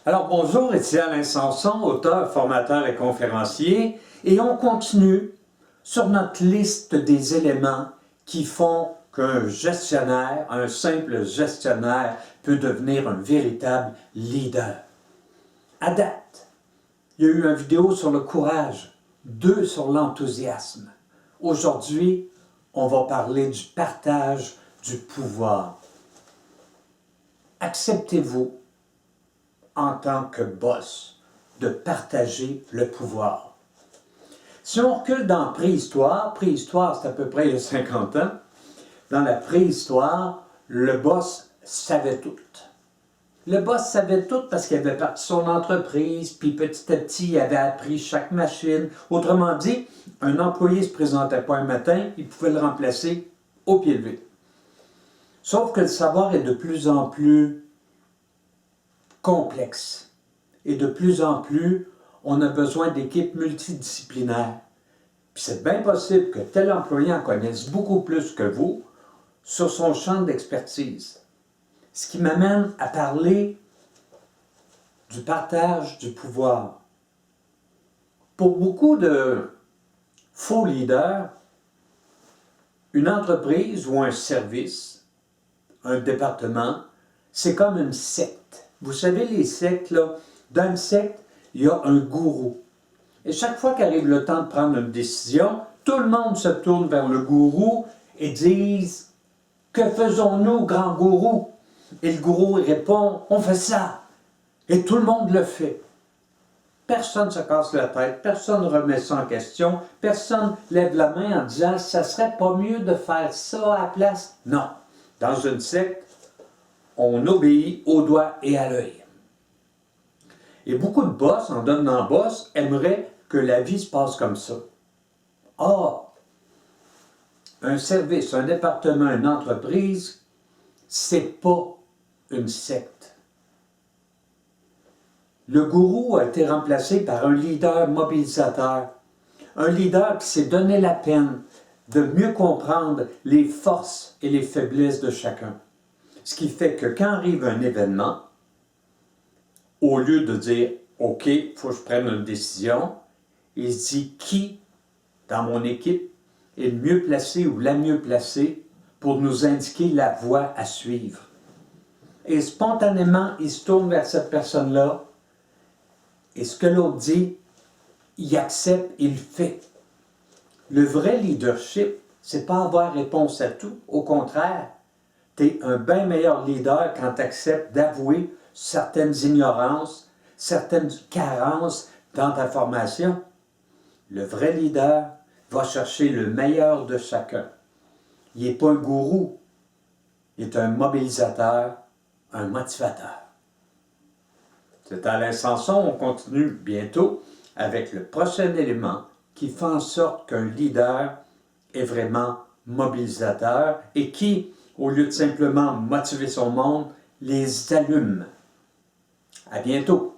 Alors bonjour, ici Alain Sanson, auteur, formateur et conférencier, et on continue sur notre liste des éléments qui font qu'un gestionnaire, un simple gestionnaire, peut devenir un véritable leader. À date, il y a eu une vidéo sur le courage, 2 sur l'enthousiasme. Aujourd'hui, on va parler du partage du pouvoir. Acceptez-vous en tant que boss, de partager le pouvoir. Si on recule dans la préhistoire c'est à peu près il y a 50 ans, dans la préhistoire, le boss savait tout. Le boss savait tout parce qu'il avait parti son entreprise, puis petit à petit, il avait appris chaque machine. Autrement dit, un employé ne se présentait pas un matin, il pouvait le remplacer au pied levé. Sauf que le savoir est de plus en plus complexe. Et de plus en plus, on a besoin d'équipes multidisciplinaires. Puis c'est bien possible que tel employé en connaisse beaucoup plus que vous sur son champ d'expertise. Ce qui m'amène à parler du partage du pouvoir. Pour beaucoup de faux leaders, une entreprise ou un service, un département, c'est comme une secte. Vous savez, les sectes, là, dans une secte, il y a un gourou. Et chaque fois qu'arrive le temps de prendre une décision, tout le monde se tourne vers le gourou et disent « Que faisons-nous, grand gourou ?» Et le gourou répond « On fait ça ». Et tout le monde le fait. Personne ne se casse la tête, personne ne remet ça en question, personne lève la main en disant « Ça serait pas mieux de faire ça à la place ?» Non. Dans une secte, on obéit au doigt et à l'œil. Et beaucoup de boss, en devenant boss, aimeraient que la vie se passe comme ça. Or, un service, un département, une entreprise, c'est pas une secte. Le gourou a été remplacé par un leader mobilisateur, un leader qui s'est donné la peine de mieux comprendre les forces et les faiblesses de chacun. Ce qui fait que quand arrive un événement, au lieu de dire « OK, il faut que je prenne une décision », il se dit qui, dans mon équipe, est le mieux placé ou la mieux placée pour nous indiquer la voie à suivre. Et spontanément, il se tourne vers cette personne-là, et ce que l'autre dit, il accepte, il fait. Le vrai leadership, c'est pas avoir réponse à tout. Au contraire, tu es un bien meilleur leader quand tu acceptes d'avouer certaines ignorances, certaines carences dans ta formation. Le vrai leader va chercher le meilleur de chacun. Il n'est pas un gourou, il est un mobilisateur, un motivateur. C'est Alain Sanson, on continue bientôt avec le prochain élément qui fait en sorte qu'un leader est vraiment mobilisateur et qui, au lieu de simplement motiver son monde, les allume. À bientôt!